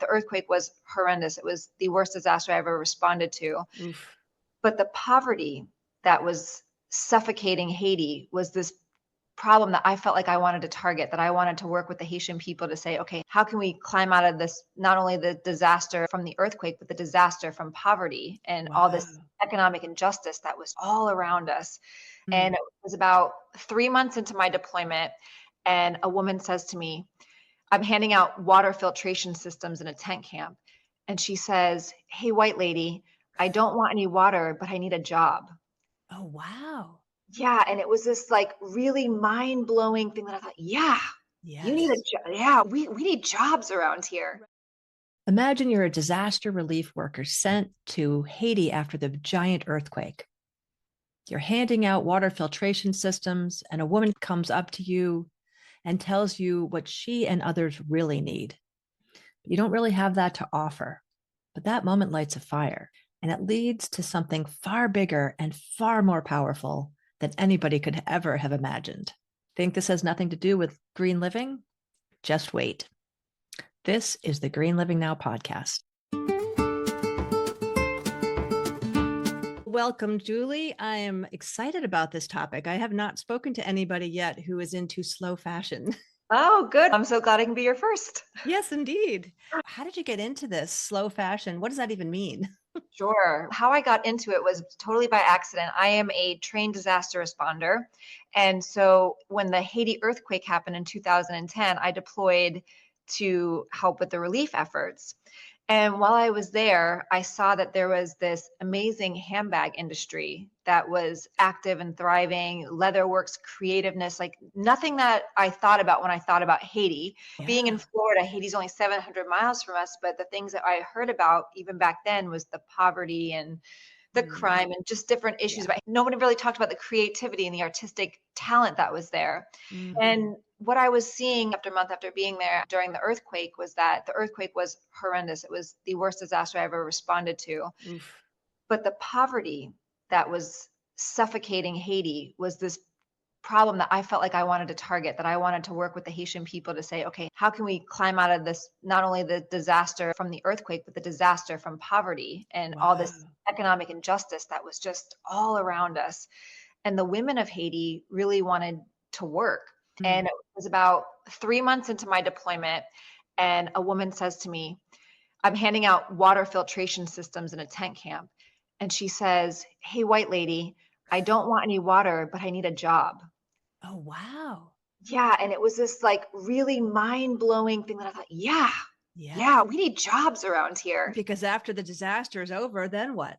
The earthquake was horrendous. It was the worst disaster I ever responded to. Oof. But the poverty that was suffocating Haiti was this problem that I felt like I wanted to target, that I wanted to work with the Haitian people to say, okay, how can we climb out of this, not only the disaster from the earthquake, but the disaster from poverty and all this Wow. economic injustice that was all around us. And Mm. it was about 3 months into my deployment, and a woman says to me, I'm handing out water filtration systems in a tent camp. And she says, hey, white lady, I don't want any water, but I need a job. Oh, wow. Yeah, and it was this like really mind-blowing thing that I thought, yeah, you need a Yes. job. Yeah, we need jobs around here. Imagine you're a disaster relief worker sent to Haiti after the giant earthquake. You're handing out water filtration systems, and a woman comes up to you and tells you what she and others really need. You don't really have that to offer, but that moment lights a fire, and it leads to something far bigger and far more powerful than anybody could ever have imagined. Think this has nothing to do with green living? Just wait. This is the Green Living Now podcast. Welcome, Julie. I am excited about this topic. I have not spoken to anybody yet who is into slow fashion. Oh, good. I'm so glad I can be your first. Yes, indeed. How did you get into this slow fashion? What does that even mean? Sure. How I got into it was totally by accident. I am a trained disaster responder. And so when the Haiti earthquake happened in 2010, I deployed to help with the relief efforts. And while I was there, I saw that there was this amazing handbag industry that was active and thriving, leatherworks, creativeness, like nothing that I thought about when I thought about Haiti. Being in Yeah. Florida, Haiti's only 700 miles from us, but the things that I heard about even back then was the poverty and the Mm, crime and just different issues. yeah. But nobody really talked about the creativity and the artistic talent that was there. Mhm. And what I was seeing after month after being there during the earthquake was that the earthquake was horrendous. It was the worst disaster I ever responded to. Oof. But the poverty that was suffocating Haiti was this problem that I felt like I wanted to target, that I wanted to work with the Haitian people to say, okay, how can we climb out of this, not only the disaster from the earthquake, but the disaster from poverty and all Wow. this economic injustice that was just all around us. And the women of Haiti really wanted to work. And Mm. it was about 3 months into my deployment, and a woman says to me, I'm handing out water filtration systems in a tent camp. And she says, hey, white lady, I don't want any water, but I need a job. Oh, wow. Yeah, and it was this like really mind-blowing thing that I thought, yeah, Yeah. yeah, we need jobs around here. Because after the disaster is over, then what?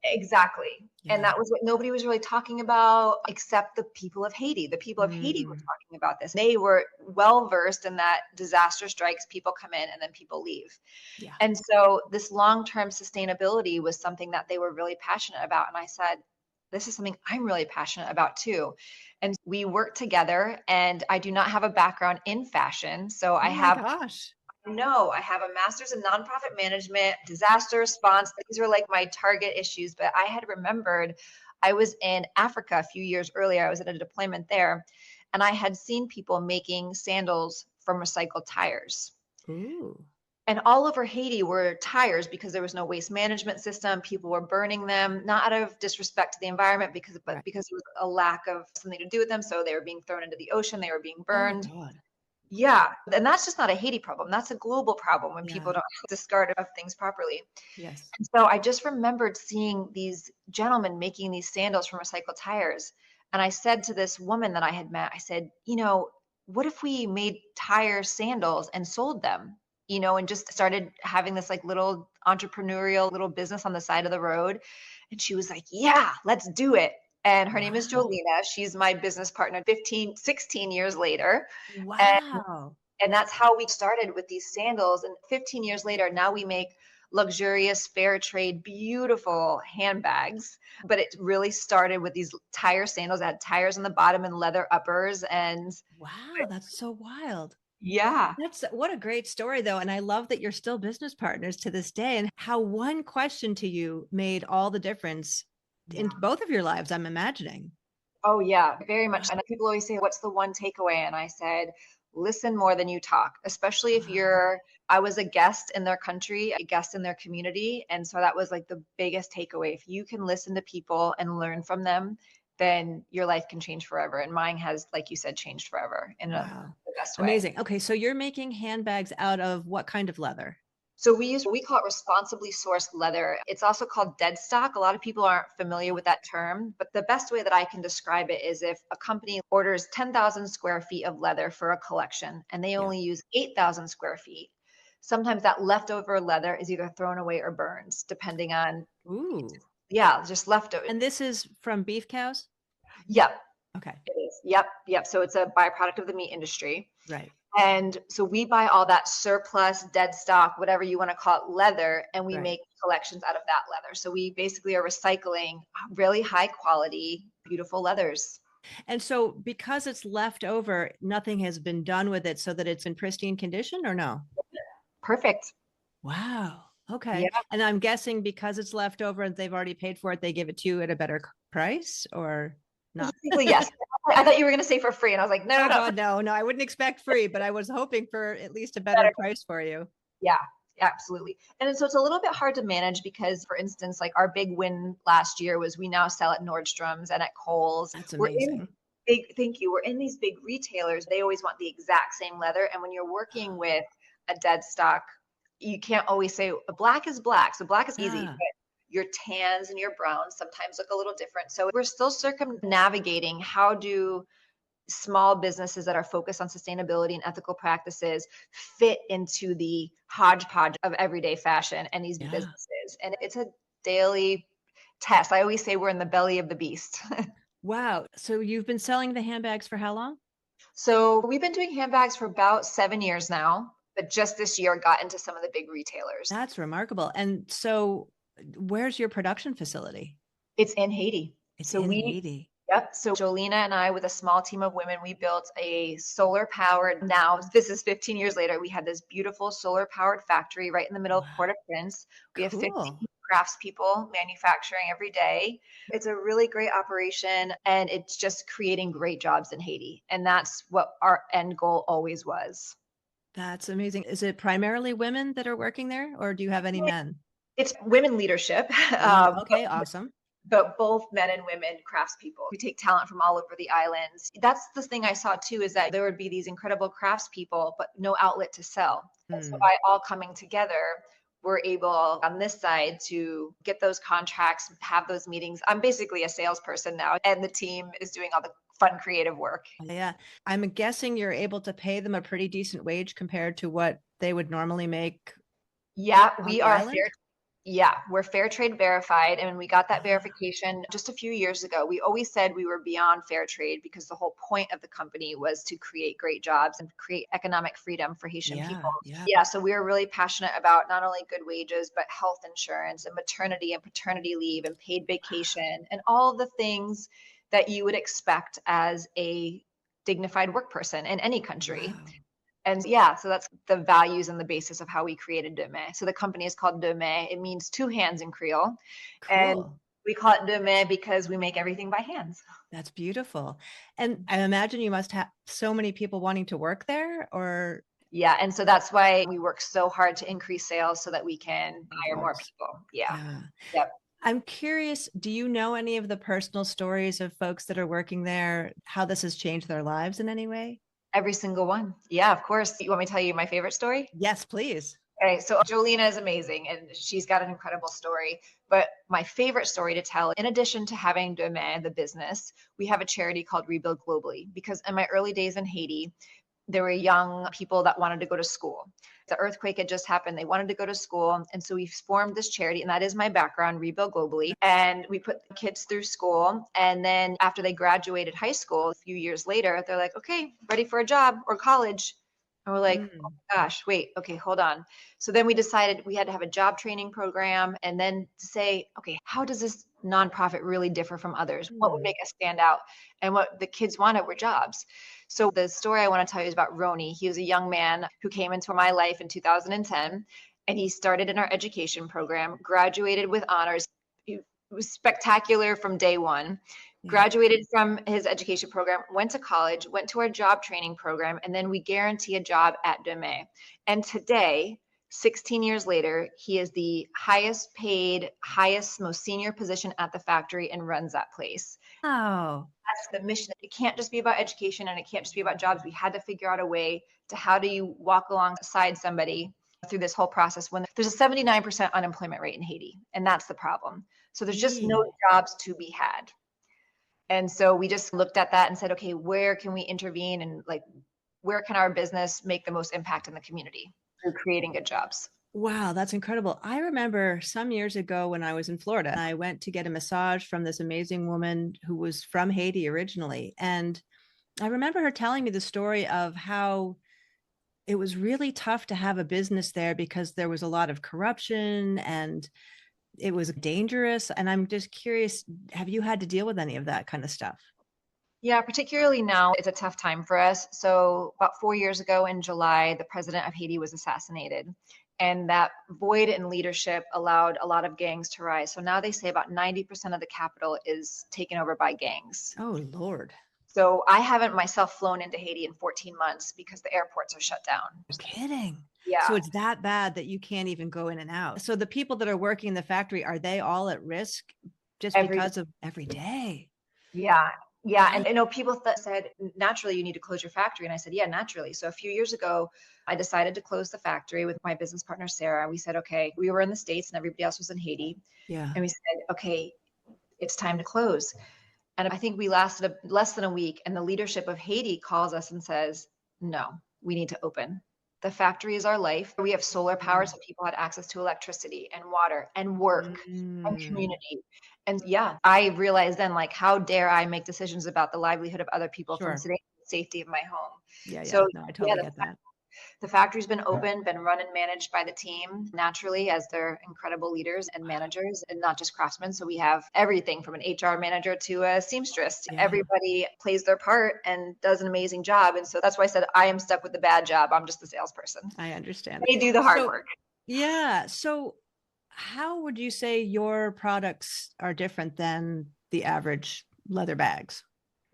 Exactly. And Yeah. that was what nobody was really talking about except the people of Haiti. The people of Haiti were Mm. talking about this. They were well versed in that disaster strikes, people come in and then people leave. Yeah. And so this long-term sustainability was something that they were really passionate about. And I said, this is something I'm really passionate about too. And we worked together, and I do not have a background in fashion. So I Oh my have gosh. no, I have a master's in nonprofit management, disaster response. These were like my target issues, but I had remembered I was in Africa a few years earlier. I was at a deployment there, and I had seen people making sandals from recycled tires. Ooh. And all over Haiti were tires because there was no waste management system. People were burning them, not out of disrespect to the environment, but Right. because there was a lack of something to do with them. So they were being thrown into the ocean, they were being Oh burned. God. Yeah, and that's just not a Haiti problem. That's a global problem when people Yeah. don't discard of things properly. Yes. And so I just remembered seeing these gentlemen making these sandals from recycled tires. And I said to this woman that I had met, I said, what if we made tire sandals and sold them? And just started having this like little entrepreneurial little business on the side of the road. And she was like, yeah, let's do it. And her name is Wow. Jolena. She's my business partner 15, 16 years later. And Wow. and that's how we started with these sandals. And 15 years later, now we make luxurious, fair trade, beautiful handbags. But it really started with these tire sandals that had tires on the bottom and leather uppers. And Wow. That's so wild. yeah, That's what a great story, though. And I love that you're still business partners to this day and how one question to you made all the difference in yeah. both of your lives, I'm imagining. Oh, yeah, very Wow. much. And people always say, what's the one takeaway? And I said, listen more than you talk, especially if Wow. you're I was a guest in their country, a guest in their community. And so that was like the biggest takeaway. If you can listen to people and learn from them, then your life can change forever. And mine has, like you said, changed forever in Wow. the best way. Amazing. Okay, so you're making handbags out of what kind of leather? So we call it responsibly sourced leather. It's also called dead stock. A lot of people aren't familiar with that term, but the best way that I can describe it is if a company orders 10,000 square feet of leather for a collection and they Yeah. only use 8,000 square feet, sometimes that leftover leather is either thrown away or burns, depending on, Ooh. yeah, just leftover. And this is from beef cows? Yep, Okay. it is. Yep, yep. So it's a byproduct of the meat industry. Right. And so we buy all that surplus, dead stock, whatever you want to call it, leather, and we Right. make collections out of that leather. So we basically are recycling really high quality, beautiful leathers. And so because it's left over, nothing has been done with it so that it's in pristine condition or no? Perfect. Wow. Okay. Yeah. And I'm guessing because it's left over and they've already paid for it, they give it to you at a better price or not? Basically, yes. I thought you were going to say for free, and I was like, no, Oh no, no, God, no. I wouldn't expect free, but I was hoping for at least a better better. price for you. Yeah, absolutely. And so it's a little bit hard to manage because, for instance, like our big win last year was we now sell at Nordstrom's and at Kohl's. That's We're in amazing. thank you. We're in these big retailers. They always want the exact same leather. And when you're working with a dead stock, you can't always say black is black. So black is easy, Yeah. but your tans and your browns sometimes look a little different. So we're still circumnavigating how do small businesses that are focused on sustainability and ethical practices fit into the hodgepodge of everyday fashion and these Yeah. businesses. And it's a daily test. I always say we're in the belly of the beast. Wow. So you've been selling the handbags for how long? So we've been doing handbags for about 7 years now, but just this year got into some of the big retailers. That's remarkable. And so where's your production facility? It's in Haiti. It's So in we Haiti. Yep. So Jolena and I, with a small team of women, we built a solar powered, now this is 15 years later, we had this beautiful solar powered factory right in the middle of Wow. Port-au-Prince. We have 15 Cool. craftspeople manufacturing every day. It's a really great operation and it's just creating great jobs in Haiti. And that's what our end goal always was. That's amazing. Is it primarily women that are working there or do you have any men? It's women leadership. Okay, awesome. But both men and women craftspeople. We take talent from all over the islands. That's the thing I saw too, is that there would be these incredible craftspeople, but no outlet to sell. And so by all coming together, we're able on this side to get those contracts, have those meetings. I'm basically a salesperson now, and the team is doing all the fun, creative work. Yeah. I'm guessing you're able to pay them a pretty decent wage compared to what they would normally make. Yeah, on we the are island? we're fair trade verified. And when we got that verification just a few years ago, we always said we were beyond fair trade because the whole point of the company was to create great jobs and create economic freedom for Haitian people. Yeah, so we were really passionate about not only good wages, but health insurance and maternity and paternity leave and paid vacation and all of the things that you would expect as a dignified work person in any country. Wow. And yeah, so that's the values and the basis of how we created Demain. So the company is called Demain. It means two hands in Creole. And Cool. we call it Demain because we make everything by hands. That's beautiful. And I imagine you must have so many people wanting to work there or Yeah, and so that's why we work so hard to increase sales so that we can hire more course. people. Yeah. Yeah. Yep. I'm curious, do you know any of the personal stories of folks that are working there, how this has changed their lives in any way? Every single one. Yeah, of course. You want me to tell you my favorite story? Yes, please. Okay, so Jolena is amazing and she's got an incredible story. But my favorite story to tell, in addition to having Demain, the business, we have a charity called Rebuild Globally. Because in my early days in Haiti, there were young people that wanted to go to school. The earthquake had just happened. They wanted to go to school. And so we formed this charity, and that is my background, Rebuild Globally. And we put the kids through school. And then after they graduated high school, a few years later, they're like, okay, ready for a job or college. And we're like, oh my gosh, wait, okay, hold on. So then we decided we had to have a job training program and then to say, okay, how does this nonprofit really differ from others? What would make us stand out? And what the kids wanted were jobs. So the story I want to tell you is about Roni. He was a young man who came into my life in 2010, and he started in our education program, graduated with honors. It was spectacular from day one. Yeah. graduated from his education program, went to college, went to our job training program, and then we guarantee a job at Deme. And today, 16 years later, he is the highest paid, highest, most senior position at the factory and runs that place. Oh, That's the mission. It can't just be about education and it can't just be about jobs. We had to figure out a way to how do you walk alongside somebody through this whole process when there's a 79% unemployment rate in Haiti, and that's the problem. So there's just no gee. jobs to be had. And so we just looked at that and said, okay, where can we intervene and like where can our business make the most impact in the community through creating good jobs? Wow, that's incredible. I remember some years ago when I was in Florida, I went to get a massage from this amazing woman who was from Haiti originally. And I remember her telling me the story of how it was really tough to have a business there because there was a lot of corruption and it was dangerous. And I'm just curious, have you had to deal with any of that kind of stuff? Yeah, particularly now, it's a tough time for us. So, about 4 years ago in July, the president of Haiti was assassinated. And that void in leadership allowed a lot of gangs to rise. So now they say about 90% of the capital is taken over by gangs. Oh, Lord. So I haven't myself flown into Haiti in 14 months because the airports are shut down. No kidding. So Yeah, it's that bad that you can't even go in and out. So the people that are working in the factory, are they all at risk just every because of every day? Yeah. Yeah. Wow. And people said, naturally, you need to close your factory. And I said, yeah, naturally. So a few years ago, I decided to close the factory with my business partner, Sarah. We said, okay, we were in the States and everybody else was in Haiti. Yeah. And we said, okay, it's time to close. And I think we lasted less than a week. And the leadership of Haiti calls us and says, no, we need to open. The factory is our life. We have solar power, Mm. so people had access to electricity and water and work and Mm. community. And yeah, I realized then, like, how dare I make decisions about the livelihood of other people from Sure. today, the safety of my home. Yeah, yeah. So No, I yeah, totally get that. the factory's been open, been run and managed by the team naturally as they're incredible leaders and managers and not just craftsmen. So we have everything from an HR manager to a seamstress. Yeah, Everybody plays their part and does an amazing job. And so that's why I said I am stuck with the bad job. I'm just the salesperson. I understand. They do the hard So, work. yeah. So, how would you say your products are different than the average leather bags?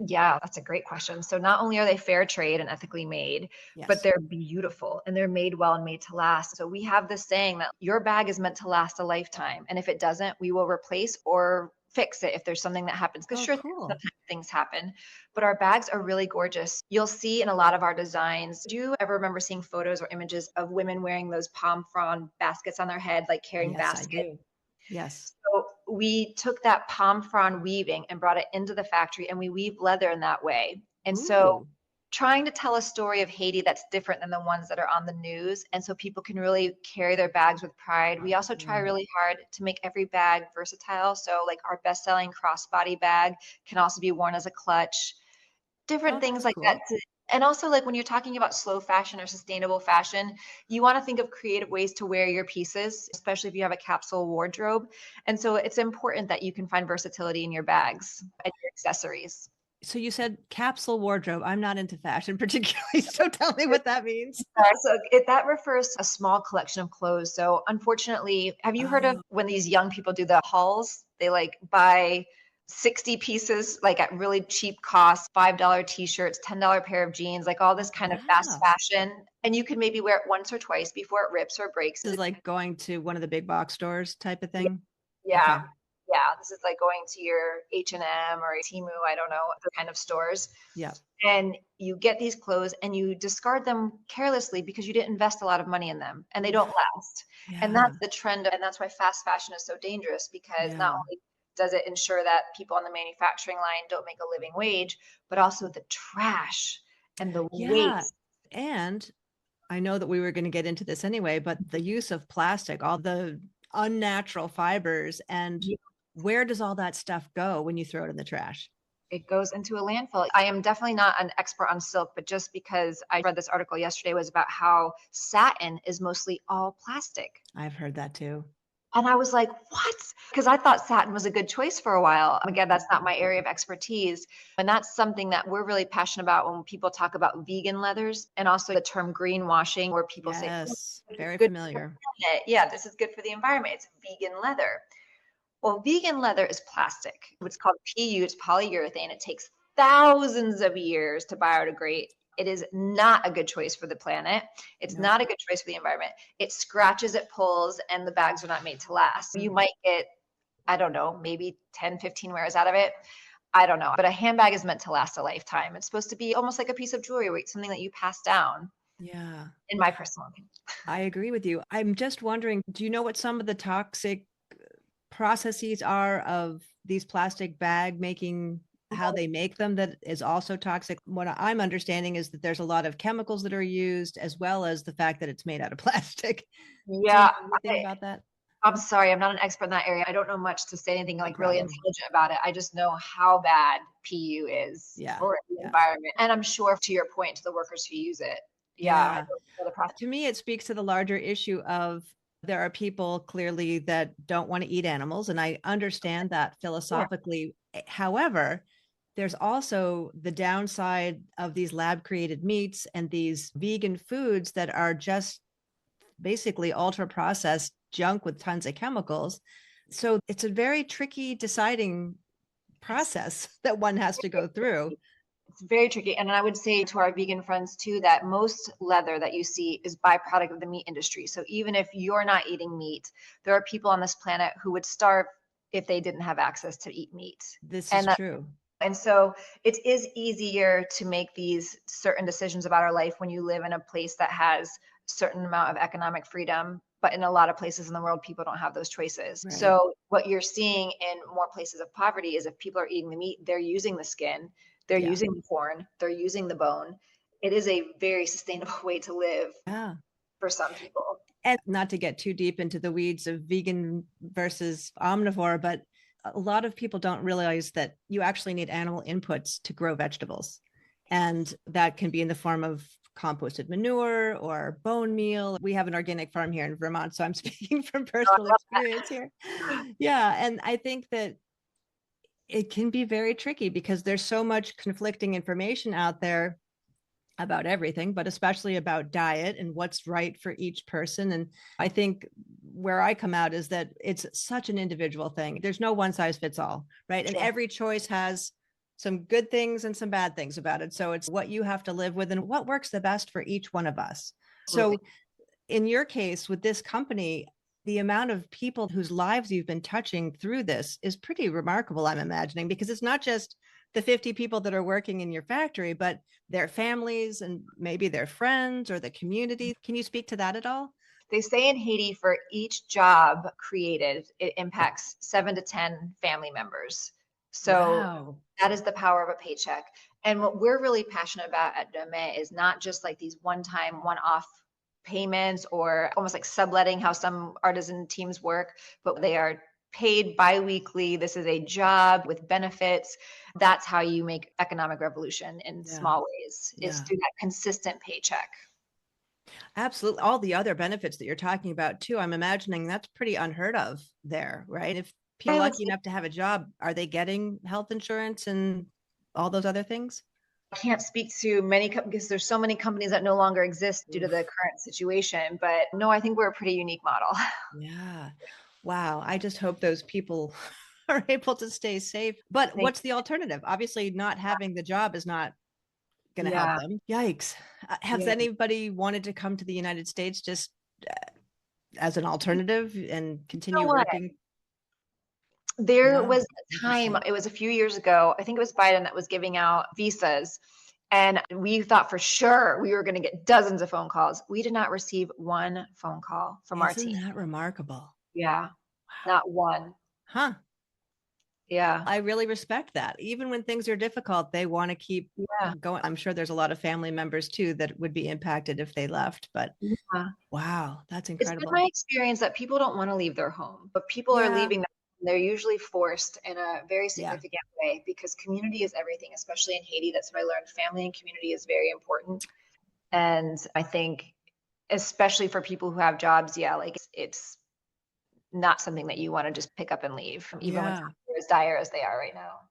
Yeah, that's a great question. So not only are they fair trade and ethically made, but Yes. they're beautiful and they're made well and made to last. So we have this saying that your bag is meant to last a lifetime. And if it doesn't, we will replace or fix it if there's something that happens. Because Oh, sure, cool. sometimes things happen, but our bags are really gorgeous. You'll see in a lot of our designs. Do you ever remember seeing photos or images of women wearing those palm frond baskets on their head, like carrying Yes, I baskets? do. Yes. So we took that palm frond weaving and brought it into the factory and we weave leather in that way. And so Ooh. trying to tell a story of Haiti that's different than the ones that are on the news. And so people can really carry their bags with pride. We also try Mm. really hard to make every bag versatile. So like our best-selling crossbody bag can also be worn as a clutch, different Oh, things that's like that cool. and also like when you're talking about slow fashion or sustainable fashion, you want to think of creative ways to wear your pieces, especially if you have a capsule wardrobe. And so it's important that you can find versatility in your bags and your accessories. So you said capsule wardrobe. I'm not into fashion particularly, so tell me what that means. That refers to a small collection of clothes. So unfortunately, have you heard of Oh, when these young people do the hauls? They like buy 60 pieces like at really cheap cost, $5 t-shirts, $10 pair of jeans, like all this oh, kind of fast wow. fashion. And you can maybe wear it once or twice before it rips or breaks. This is like going to one of the big box stores type of Yeah, thing. yeah, Okay. yeah. This is like going to your H&M or Temu, I don't know, the kind of stores. Yeah. And you get these clothes and you discard them carelessly because you didn't invest a lot of money in them and they don't Oof. last. And Yeah. that's the trend. And that's why fast fashion is so dangerous because not Yeah. only does it ensure that people on the manufacturing line don't make a living wage, but also the trash and the Yeah. waste. And I know that we were going to get into this anyway, but the use of plastic, all the unnatural fibers, and where does all that stuff go when you throw it in the trash? It goes into a landfill. I am definitely not an expert on silk, but just because I read this article yesterday was about how satin is mostly all plastic. I've heard that too. And I was like, what? Because I thought satin was a good choice for a while. Again, that's not my area of expertise. And that's something that we're really passionate about when people talk about vegan leathers and also the term greenwashing, where people say, oh, Yes, this is very good for the familiar. planet. Yeah, this is good for the environment. It's vegan leather. Well, vegan leather is plastic. It's called PU, it's polyurethane. It takes thousands of years to biodegrade. It is not a good choice for the planet. It's Nope. not a good choice for the environment. It scratches, it pulls, and the bags are not made to last. You might get, I don't know, maybe 10, 15 wears out of it. I don't know. But a handbag is meant to last a lifetime. It's supposed to be almost like a piece of jewelry, something that you pass down, Yeah, in my personal opinion. I agree with you. I'm just wondering, do you know what some of the toxic processes are of these plastic bag making, how they make them, that is also toxic? What I'm understanding is that there's a lot of chemicals that are used, as well as the fact that it's made out of plastic. Do you Yeah, know anything about that? I'm sorry, I'm not an expert in that area. I don't know much to say anything No like really problem. intelligent about it. I just know how bad PU is Yeah. for the Yeah. environment. And I'm sure, to your point, to the workers who use it. Yeah, I Yeah. don't know the process. To me, it speaks to the larger issue of, there are people clearly that don't want to eat animals, and I understand that Sure. philosophically. However, there's also the downside of these lab created meats and these vegan foods that are just basically ultra processed junk with tons of chemicals. So it's a very tricky deciding It's process that one has to go through. It's very tricky. And I would say to our vegan friends too that most leather that you see is byproduct of the meat industry. So even if you're not eating meat, there are people on this planet who would starve if they didn't have access to eat meat. This is And that, true. and so it is easier to make these certain decisions about our life when you live in a place that has a certain amount of economic freedom. But in a lot of places in the world, people don't have those choices. Right. So what you're seeing in more places of poverty is if people are eating the meat, they're using the skin, they're Yeah. using the corn, they're using the bone. It is a very sustainable way to live Yeah. for some people. And not to get too deep into the weeds of vegan versus omnivore, but a lot of people don't realize that you actually need animal inputs to grow vegetables. And that can be in the form of composted manure or bone meal. We have an organic farm here in Vermont, so I'm speaking from So personal I love experience here. Yeah. And I think that it can be very tricky because there's so much conflicting information out there about everything, but especially about diet and what's right for each person. And I think where I come out is that it's such an individual thing. There's no one size fits all, right? And sure. every choice has some good things and some bad things about it. So it's what you have to live with and what works the best for each one of us. Absolutely. So in your case with this company, the amount of people whose lives you've been touching through this is pretty remarkable, I'm imagining, because it's not just the 50 people that are working in your factory, but their families and maybe their friends or the community. Can you speak to that at all? They say in Haiti, for each job created, it impacts 7 to 10 family members. So Wow. that is the power of a paycheck. And what we're really passionate about at Dome is not just like these one-time, one-off payments or almost like subletting how some artisan teams work, but they are paid bi-weekly. This is a job with benefits. That's how you make economic revolution in Yeah. small ways, is Yeah. through that consistent paycheck. Absolutely. All the other benefits that you're talking about too, I'm imagining that's pretty unheard of there, right? If people I are would lucky say enough to have a job, are they getting health insurance and all those other things? I can't speak to many because there's so many companies that no longer exist due to the Oof. current situation. But no, I think we're a pretty unique model. Yeah. Wow. I just hope those people are able to stay safe. But Thank what's the alternative? Obviously, not having the job is not going to help Yeah, them. Yikes. Has yeah. anybody wanted to come to the United States just as an alternative and You know continue what? working? There No. was a time, Interesting. it was a few years ago, I think it was Biden that was giving out visas. And we thought for sure we were going to get dozens of phone calls. We did not receive one phone call from our Isn't team. that remarkable? Yeah, not one. Huh. Yeah, I really respect that. Even when things are difficult, they want to keep yeah, going. I'm sure there's a lot of family members too that would be impacted if they left, but yeah. wow, that's It's been incredible. my experience that people don't want to leave their home, but people are Yeah. leaving them. They're usually forced in a very Yeah. significant way because community is everything, especially in Haiti. That's what I learned. Family and community is very important. And I think, especially for people who have jobs, yeah, like it's not something that you want to just pick up and leave, even when Yeah. times are as dire as they are right now.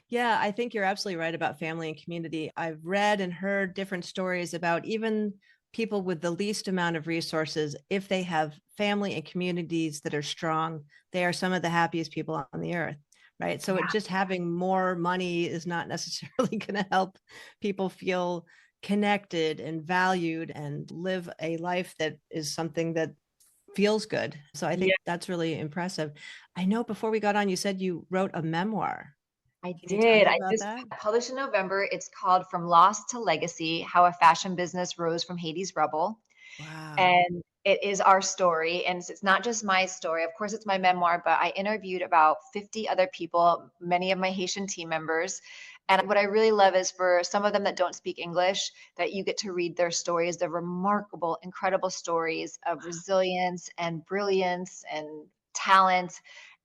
Yeah, I think you're absolutely right about family and community. I've read and heard different stories about even people with the least amount of resources, if they have family and communities that are strong, they are some of the happiest people on the earth. Right. So Yeah. just having more money is not necessarily going to help people feel connected and valued and live a life that is something that feels good. So I think Yeah, that's really impressive. I know before we got on, you said you wrote a memoir. I Can you tell did. me I about just that? published in November. It's called From Lost to Legacy: How a Fashion Business Rose from Haiti's Rubble. Wow. And it is our story. And it's not just my story. Of course, it's my memoir, but I interviewed about 50 other people, many of my Haitian team members. And what I really love is for some of them that don't speak English, that you get to read their stories, the remarkable, incredible stories of resilience and brilliance and talent.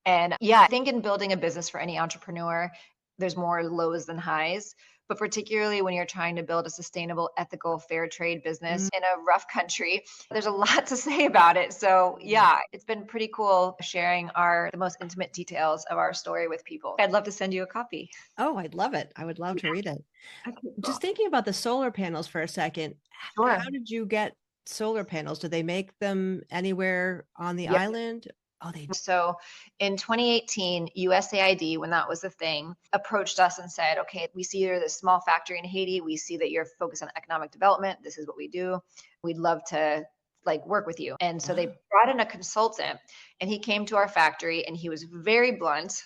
And yeah, I think in building a business for any entrepreneur, there's more lows than highs, but particularly when you're trying to build a sustainable, ethical, fair trade business Mm, in a rough country, there's a lot to say about it. So yeah. yeah, it's been pretty cool sharing the most intimate details of our story with people. I'd love to send you a copy. Oh, I'd love it. I would love to Yeah. read it. Okay, cool. Just thinking about the solar panels for a second, Sure. how did you get solar panels? Do they make them anywhere on the Yeah. island? Oh, they So in 2018, USAID, when that was a thing, approached us and said, okay, we see you're this small factory in Haiti. We see that you're focused on economic development. This is what we do. We'd love to like work with you. And so they oh, brought in a consultant and he came to our factory and he was very blunt.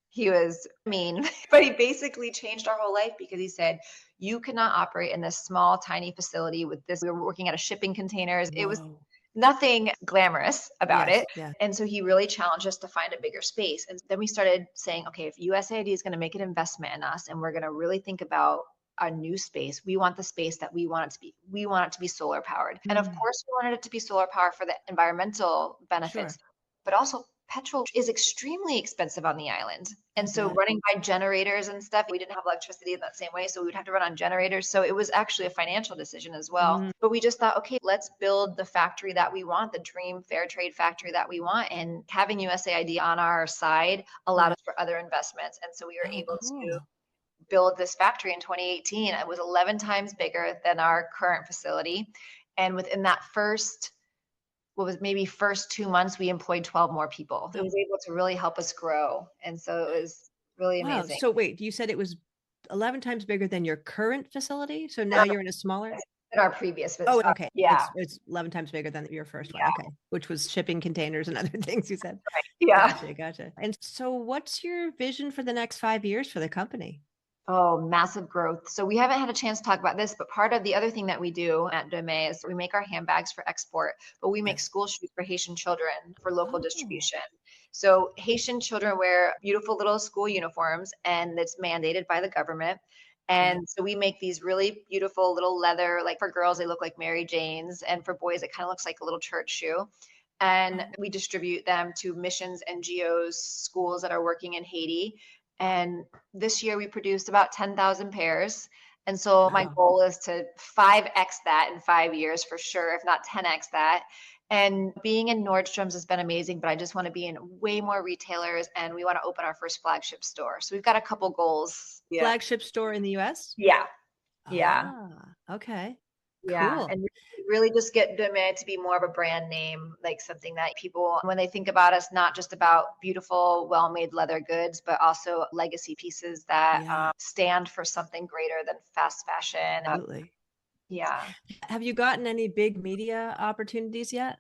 He was mean, but he basically changed our whole life because he said, you cannot operate in this small, tiny facility with this. We were working out of shipping containers. It was whoa. nothing glamorous about Yes, it. yeah. And so he really challenged us to find a bigger space. And then we started saying, okay, if USAID is going to make an investment in us and we're going to really think about a new space, we want the space that we want it to be. We want it to be solar powered. And of Mm, course, we wanted it to be solar powered for the environmental benefits, sure. but also petrol is extremely expensive on the island. I And so bet. running by generators and stuff, we didn't have electricity in that same way. So we would have to run on generators. So it was actually a financial decision as well. Mm, But we just thought, okay, let's build the factory that we want, the dream fair trade factory that we want. And having USAID on our side allowed yeah. us for other investments. And so we were Oh, able to cool. build this factory in 2018. It was 11 times bigger than our current facility. And within that what was maybe first 2 months, we employed 12 more people. It was able to really help us grow. And so it was really Wow. amazing. So wait, you said it was 11 times bigger than your current facility? So now you're in a smaller? In our previous Oh, business. okay. Yeah. It's 11 times bigger than your first one. Yeah. Okay. Which was shipping containers and other things you said. Right. Yeah. Gotcha, gotcha. And so what's your vision for the next 5 years for the company? Oh, massive growth. So we haven't had a chance to talk about this, but part of the other thing that we do at Dome is we make our handbags for export, but we make Yes. school shoes for Haitian children for local Oh, distribution. So Haitian children wear beautiful little school uniforms and it's mandated by the government. yeah. And so we make these really beautiful little leather, like for girls, they look like Mary Janes, and for boys, it kind of looks like a little church shoe. And Oh, we distribute them to missions, NGOs, schools that are working in Haiti. And this year we produced about 10,000 pairs. And so my wow. goal is to 5x that in 5 years for sure, if not 10x that. And being in Nordstrom's has been amazing, but I just want to be in way more retailers and we want to open our first flagship store. So we've got a couple goals. Yeah. Flagship store in the US? Yeah. Yeah. Ah, okay. Yeah, Cool. and really just get Deme to be more of a brand name, like something that people, when they think about us, not just about beautiful, well-made leather goods, but also legacy pieces that Yeah, stand for something greater than fast fashion. absolutely. Yeah, Have you gotten any big media opportunities yet?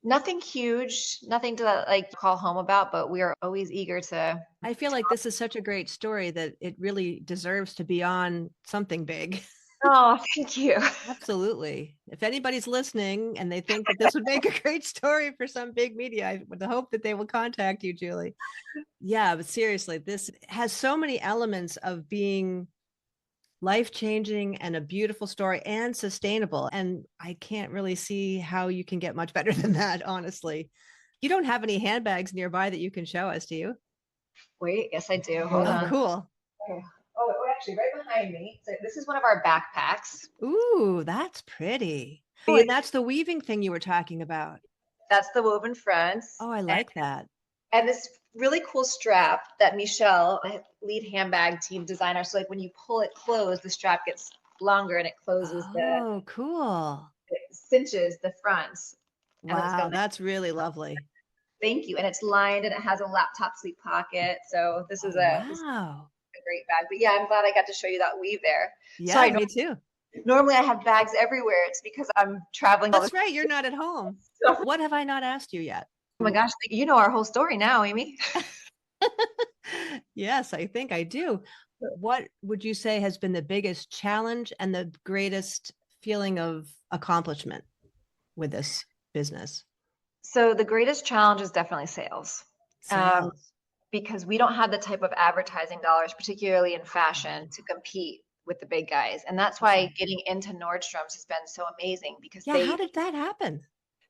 nothing huge, nothing to like call home about, but we are always eager to. I feel like this is such a great story that it really deserves to be on something big. Oh, thank you. Absolutely. If anybody's listening and they think that this would make a great story for some big media, I would hope that they will contact you, Julie. Yeah, but seriously, this has so many elements of being life-changing and a beautiful story and sustainable. And I can't really see how you can get much better than that, honestly. You don't have any handbags nearby that you can show us, do you? Wait, yes, I do. Hold Oh, on. cool. Okay. Oh, actually, right behind me. So this is one of our backpacks. Ooh, that's pretty. Oh, and that's the weaving thing you were talking about. That's the woven fronts. Oh, I like that. And this really cool strap that Michelle, lead handbag team designer, so like when you pull it closed, the strap gets longer, and it closes Oh, cool. it cinches the fronts, and it's got Wow, that's really lovely. thank you, and it's lined and it has a laptop sleeve pocket. So Oh, this is wow. a great bag. But yeah, I'm glad I got to show you that weave there. Yeah, Sorry, me too. normally I have bags everywhere. It's because I'm traveling all the That's right. You're not at home. time. What have I not asked you yet? Oh my gosh, you know our whole story now, Amy. Yes, I think I do. What would you say has been the biggest challenge and the greatest feeling of accomplishment with this business? So the greatest challenge is definitely sales. Um, Sales. because we don't have the type of advertising dollars, particularly in fashion, to compete with the big guys. And that's why Okay. getting into Nordstrom's has been so amazing because Yeah, how did that happen?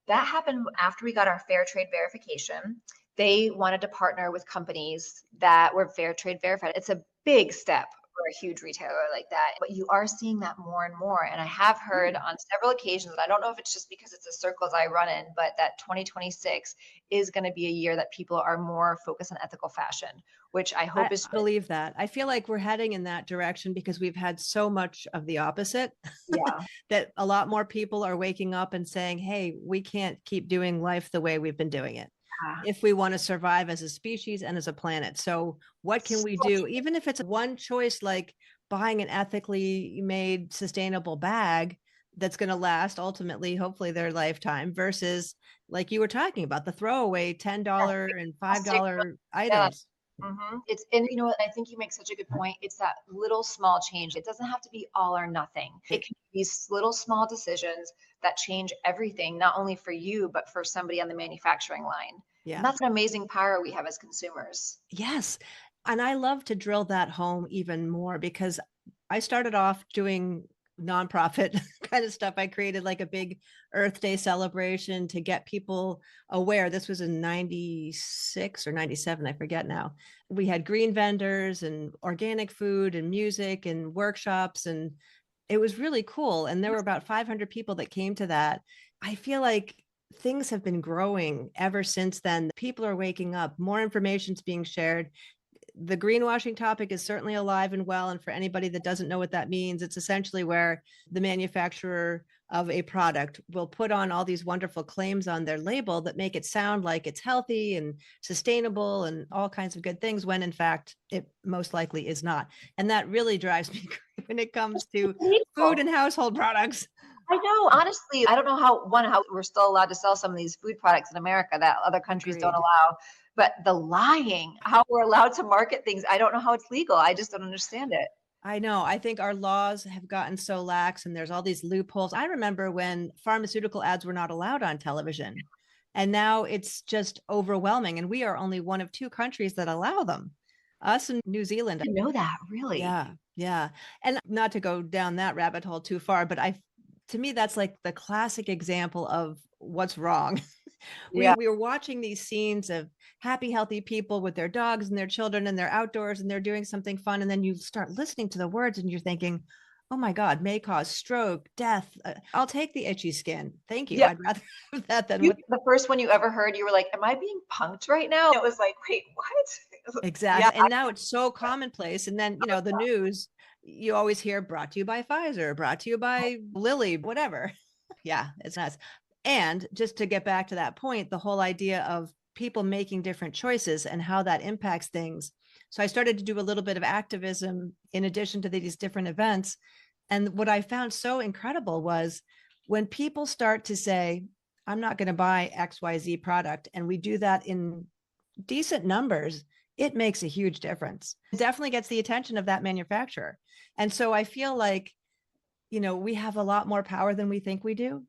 that happened after we got our fair trade verification. They wanted to partner with companies that were fair trade verified. It's a big step for a huge retailer like that, but you are seeing that more and more. And I have heard Hmm. on several occasions, and I don't know if it's just because it's the circles I run in, but that 2026 is going to be a year that people are more focused on ethical fashion, which I I hope is believe that. I feel like we're heading in that direction because we've had so much of the opposite yeah. that a lot more people are waking up and saying, hey, we can't keep doing life the way we've been doing it if we want to survive as a species and as a planet. So, what can we do? Even if it's one choice, like buying an ethically made, sustainable bag that's going to last ultimately, hopefully, their lifetime versus like you were talking about the throwaway $10 and Plastic, $5 yeah. items. It's, and you know what, I think you make such a good point. It's that little small change. It doesn't have to be all or nothing. It can be these little small decisions that change everything, not only for you, but for somebody on the manufacturing line. And Yeah. that's an amazing power we have as consumers. Yes. And I love to drill that home even more because I started off doing nonprofit kind of stuff. I created like a big Earth Day celebration to get people aware. This was in 96 or 97, I forget now. We had green vendors and organic food and music and workshops, and it was really cool. And there were about 500 people that came to that. I feel like things have been growing ever since then. People are waking up, more information is being shared. The greenwashing topic is certainly alive and well. And for anybody that doesn't know what that means, it's essentially where the manufacturer of a product will put on all these wonderful claims on their label that make it sound like it's healthy and sustainable and all kinds of good things, when in fact, it most likely is not. And that really drives me crazy when it comes to food and household products. I know, honestly, I don't know how we're still allowed to sell some of these food products in America that other countries don't Agreed. allow. But the lying, how we're allowed to market things, I don't know how it's legal. I just don't understand it. I know. I think our laws have gotten so lax and there's all these loopholes. I remember when pharmaceutical ads were not allowed on television, and now it's just overwhelming. And we are only one of two countries that allow them, us and New Zealand. I didn't know that, really. Yeah. Yeah. And not to go down that rabbit hole too far, but to me, that's like the classic example of what's wrong. Yeah. We were watching these scenes of happy, healthy people with their dogs and their children, and they're outdoors and they're doing something fun. And then you start listening to the words and you're thinking, oh my God, may cause stroke, death. I'll take the itchy skin. Thank you. Yeah. I'd rather have that than what. The first one you ever heard, you were like, am I being punked right now? It was like, wait, what? Yeah. Exactly. And now it's so commonplace. And then, the news, you always hear brought to you by Pfizer, brought to you by Lilly, whatever. Yeah, it's nuts. And just to get back to that point, the whole idea of people making different choices and how that impacts things. So I started to do a little bit of activism in addition to these different events. And what I found so incredible was when people start to say, I'm not going to buy XYZ product, and we do that in decent numbers, it makes a huge difference. It definitely gets the attention of that manufacturer. And so I feel like, we have a lot more power than we think we do.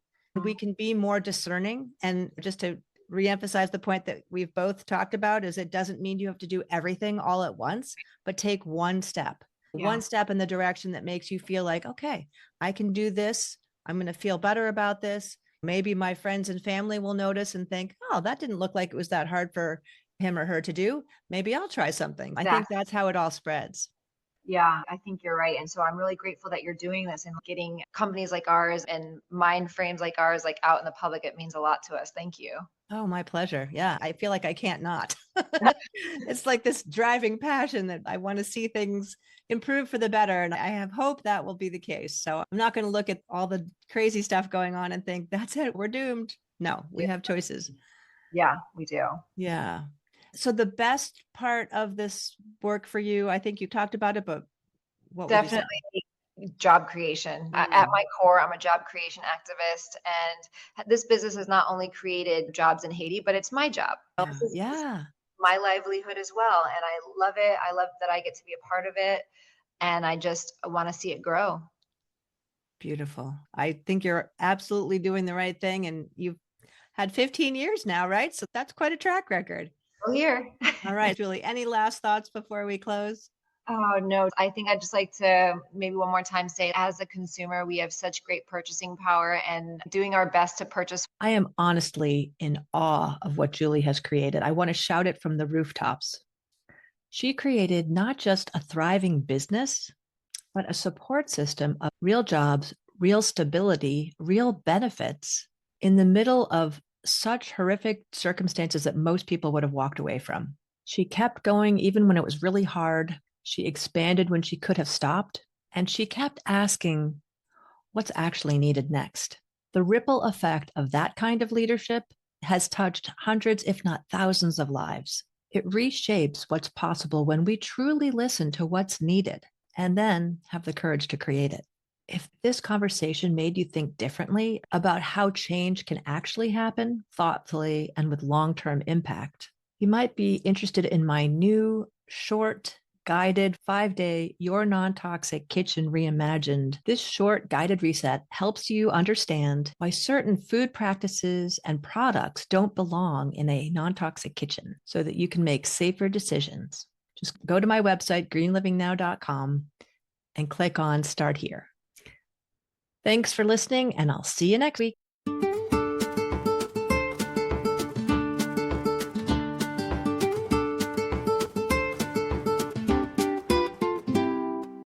We can be more discerning. And just to reemphasize the point that we've both talked about is it doesn't mean you have to do everything all at once, but take one step in the direction that makes you feel like, okay, I can do this. I'm going to feel better about this. Maybe my friends and family will notice and think, oh, that didn't look like it was that hard for him or her to do. Maybe I'll try something. I think Exactly. that's how it all spreads. Yeah, I think you're right. And so I'm really grateful that you're doing this and getting companies like ours and mind frames like ours like out in the public. It means a lot to us. Thank you. Oh, my pleasure. Yeah, I feel like I can't not. It's like this driving passion that I want to see things improve for the better. And I have hope that will be the case. So I'm not going to look at all the crazy stuff going on and think, that's it, we're doomed. No, we have choices. Yeah, we do. Yeah. So the best part of this work for you, I think you talked about it, but what would you say? Definitely job creation. At Mm. my core, I'm a job creation activist, and this business has not only created jobs in Haiti, but it's my job. Yeah. This is Yeah. my livelihood as well, and I love it. I love that I get to be a part of it, and I just want to see it grow. Beautiful. I think you're absolutely doing the right thing. And you've had 15 years now, right? So that's quite a track record. Oh, here. All right, Julie, any last thoughts before we close? Oh, no. I think I'd just like to maybe one more time say, as a consumer, we have such great purchasing power and doing our best to purchase. I am honestly in awe of what Julie has created. I want to shout it from the rooftops. She created not just a thriving business, but a support system of real jobs, real stability, real benefits in the middle of such horrific circumstances that most people would have walked away from. She kept going even when it was really hard. She expanded when she could have stopped, and she kept asking what's actually needed next. The ripple effect of that kind of leadership has touched hundreds, if not thousands, of lives. It reshapes what's possible when we truly listen to what's needed and then have the courage to create it. If this conversation made you think differently about how change can actually happen thoughtfully and with long term impact, you might be interested in my new short guided 5-day Your Non-Toxic Kitchen Reimagined. This short guided reset helps you understand why certain food practices and products don't belong in a non-toxic kitchen so that you can make safer decisions. Just go to my website, greenlivingnow.com, and click on Start Here. Thanks for listening, and I'll see you next week.